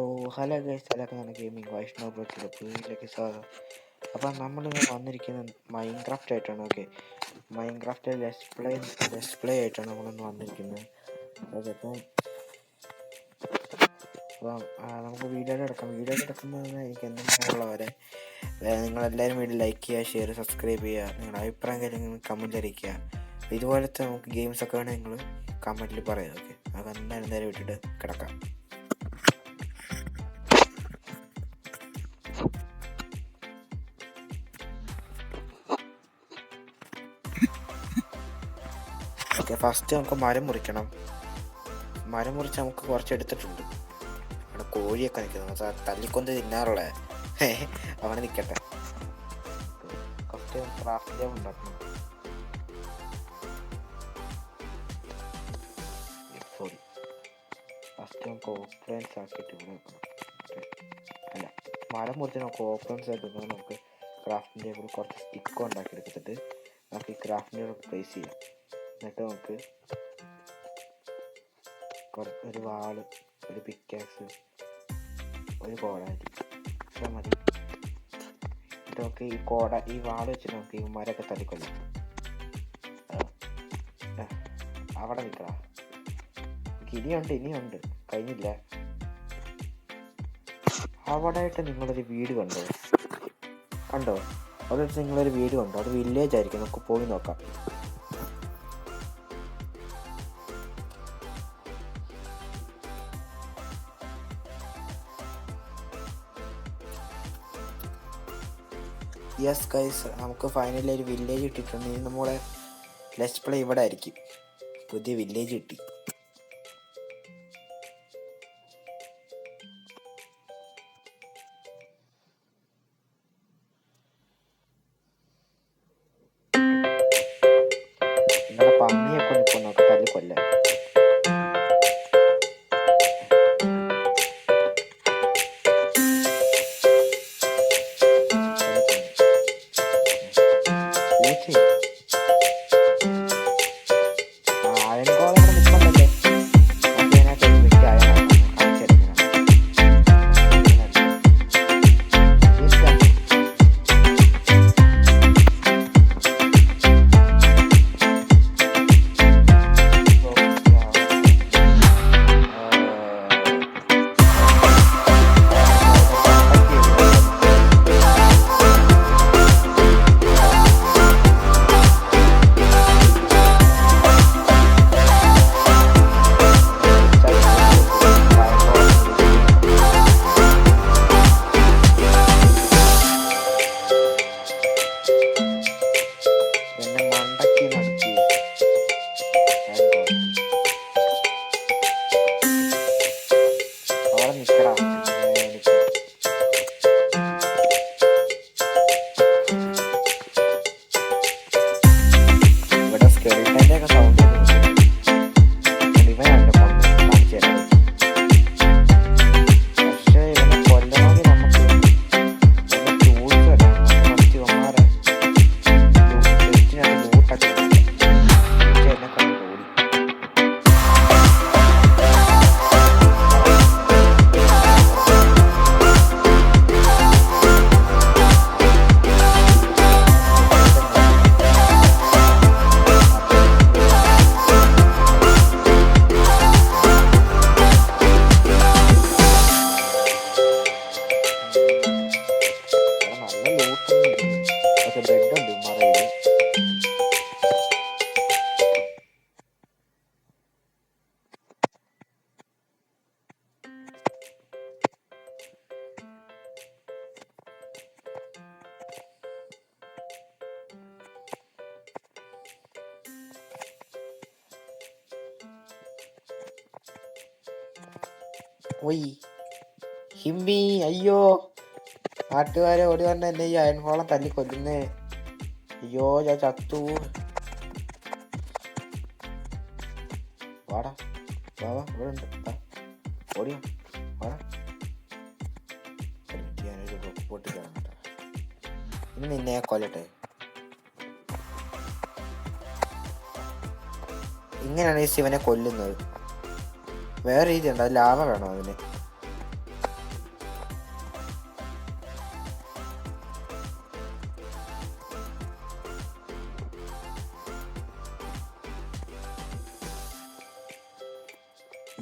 ഓ hello guys, എല്ലാവർക്കും gaming Vaishnav ബ്ലോക്കിലെ വീട്ടിലേക്ക് സ്വാഗതം. അപ്പം നമ്മളിങ്ങനെ വന്നിരിക്കുന്നത് മൈൻക്രാഫ്റ്റ് ആയിട്ടാണ്. ഓക്കെ, മൈൻക്രാഫ്റ്റ് ലെറ്റ്സ് പ്ലേ ആയിട്ടാണ് നമ്മളിന്ന് വന്നിരിക്കുന്നത്. ഓക്കെ, അപ്പം നമുക്ക് വീഡിയോ എടുക്കുമ്പോൾ എനിക്ക് എന്തെങ്കിലുള്ളവരെ നിങ്ങളെല്ലാവരും വീഡിയോ ലൈക്ക് ചെയ്യുക, ഷെയർ, സബ്സ്ക്രൈബ് ചെയ്യുക, നിങ്ങളുടെ അഭിപ്രായം കാര്യങ്ങൾ കമൻറ്റ് അറിയിക്കുക. ഇതുപോലത്തെ നമുക്ക് ഗെയിംസൊക്കെ വേണമെങ്കിൽ നിങ്ങൾ കമൻറ്റിൽ പറയാം. ഓക്കെ, അത് എന്തായാലും വിട്ടിട്ട് കിടക്കാം. ഓക്കെ, ഫസ്റ്റ് നമുക്ക് മരം മുറിക്കണം. മരം മുറിച്ച് നമുക്ക് കുറച്ച് എടുത്തിട്ടുണ്ട്. അവിടെ കോഴിയൊക്കെ നിൽക്കുന്നു, തല്ലിക്കൊന്ന് തിന്നാറുള്ള അവിടെ നിൽക്കട്ടെ. ഫസ്റ്റ് ക്രാഫ്റ്റ് ടേബിൾ ഉണ്ടാക്കണം. സോറി, ഫസ്റ്റ് നമുക്ക് ഓപ്പറൻസ് ആക്കിയിട്ട് ഇവിടെ വെക്കണം. അല്ല, മരം മുറിച്ച് നമുക്ക് ഓപ്പറൻസ് ആയിട്ട് നമുക്ക് ക്രാഫ്റ്റിംഗ് ടേബിൾ കുറച്ച് സ്റ്റിക്ക് ഉണ്ടാക്കി എടുത്തിട്ട് നമുക്ക് ഈ ക്രാഫ്റ്റിംഗ് ടേബിൾ പ്ലേസ് ചെയ്യാം. എന്നിട്ട് നമുക്ക് ഒരു വാള്, ഒരു പിക്കാക്സ്, ഒരു കോടാലി പക്ഷെ മതി. എന്നിട്ട് നമുക്ക് ഈ വാള് വെച്ചിട്ട് നമുക്ക് ഈ മരമൊക്കെ തല്ലിക്കൊല്ലാം. അവിടെ നിൽക്കണം. ഇനിയുണ്ട് കഴിഞ്ഞില്ല. അവിടെ ആയിട്ട് നിങ്ങളൊരു വീട് കണ്ടോ? അവിടെ വെച്ച് നിങ്ങളൊരു വീട് കണ്ടോ? അത് വില്ലേജ് ആയിരിക്കും, നമുക്ക് പോയി നോക്കാം. യെസ് ഗൈസ്, നമുക്ക് ഫൈനലി ഒരു വില്ലേജ് കിട്ടിയിട്ടുണ്ട്. ഇനി നമ്മുടെ ലെറ്റ്സ് പ്ലേ ഇവിടെ ആയിരിക്കും. പുതിയ വില്ലേജ് കിട്ടി. നിങ്ങളുടെ പന്നിയൊക്കെ നിൽക്കും, നമുക്ക് തല്ലിക്കൊല്ലാം. ഓയ് ഹിമ്മി, അയ്യോ, നാട്ടുകാരെ ഓടി വന്ന എന്നെ ഈ അയൺഹോളം തല്ലി കൊല്ലുന്നേ. അയ്യോ, ഞാൻ ചത്തു. വാടാ, ഇവിടെ ഉണ്ട്, ഓടിയോ, വാടാ. ഞാനൊരു പൊട്ടി കാണട്ടെ. ഇനി നിന്നെ കൊല്ലട്ടെ. ഇങ്ങനെയാണ് ഈ ശിവനെ കൊല്ലുന്നത്. വേറെ രീതി ഉണ്ട്, അത് ലാവ വേണം അതിന്.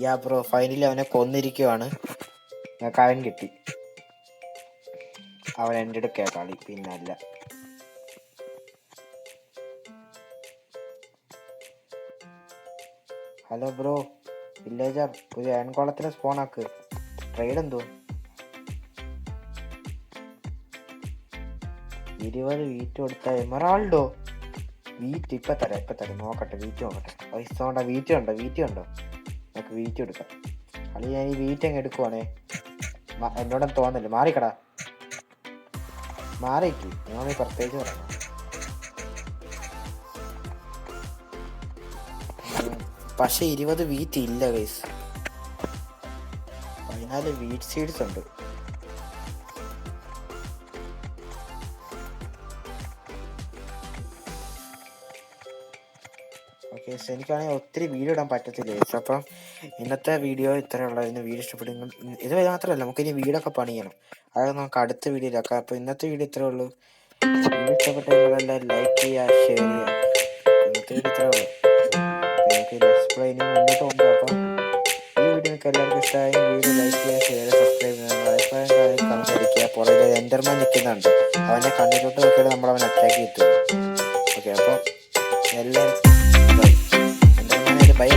യാ ബ്രോ ഫൈനലി അവനെ കൊന്നിരിക്കുവാണ്. ഞങ്ങൾക്ക് അവൻ കിട്ടി. അവൻ എൻ്റെ അടുക്കാ കളി, പിന്നല്ല. ഹലോ ബ്രോ വില്ലേജർ, ഒരു ഏൺകോളത്തിന് സ്പോണാക്ക്. ട്രേഡ് എന്തോ 20 വീറ്റ് കൊടുത്ത എമറാൾഡോ. വീറ്റ് ഇപ്പം തരാം നോക്കട്ടെ. വീറ്റ് നോക്കട്ടെ. പൈസ കൊണ്ട വീറ്റ് ഉണ്ടോ? നമുക്ക് വീറ്റ് എടുക്കാം. കളി ഞാൻ ഈ വീറ്റ് അങ്ങ് എടുക്കുവാണേ. എന്നോടൊന്നും തോന്നല്ലേ, മാറിക്കടാ, മാറിക്ക്. നിങ്ങളീ പ്രത്യേകിച്ച് പറയണം. പക്ഷെ 20 വീറ്റ് ഇല്ല ഗൈസ്. 14 വീറ്റ് സീഡ്സ് ഉണ്ട്. ഓക്കെ, എനിക്കാണെങ്കിൽ ഒത്തിരി വീഡിയോ ഇടാൻ പറ്റത്തില്ല ഗൈസ്. അപ്പം ഇന്നത്തെ വീഡിയോ ഇത്രയുള്ളൂ. വീഡിയോ ഇഷ്ടപ്പെടും. ഇത് മാത്രമല്ല, നമുക്കിനി വീടൊക്കെ പണിയണം. അത് നമുക്ക് അടുത്ത വീഡിയോയിലാക്കാം. അപ്പോൾ ഇന്നത്തെ വീഡിയോ ഇത്രേ ഉള്ളൂ. വീഡിയോ ഇഷ്ടപ്പെട്ട നിങ്ങളെല്ലാം ലൈക്ക് ചെയ്യുക, ഷെയർ ചെയ്യുക. ഇന്നത്തെ വീഡിയോ ഇത്രേ ഉള്ളൂ. നമുക്ക് ഡിസ്പ്ലേ ഇനി മുന്നോട്ട് ഉണ്ട്. അപ്പം ഈ വീഡിയോ നിങ്ങൾക്ക് എല്ലാവർക്കും ഇഷ്ടമായി വീഡിയോ ലൈക്ക് ചെയ്യുക, ഷെയർ ചെയ്യുക, സബ്സ്ക്രൈബ് ചെയ്യുക. അഭിപ്രായം കമൻറ്റ് പുറകെ എൻ്റർമാൻ നിൽക്കുന്നുണ്ട്. അവൻ്റെ കണ്ണിലോട്ട് നോക്കിയാൽ നമ്മളവൻ അറ്റാക്ക് ചെയ്തു. ഓക്കെ, അപ്പോൾ എല്ലാവരും എൻ്റർമാനായിട്ട് ബൈ.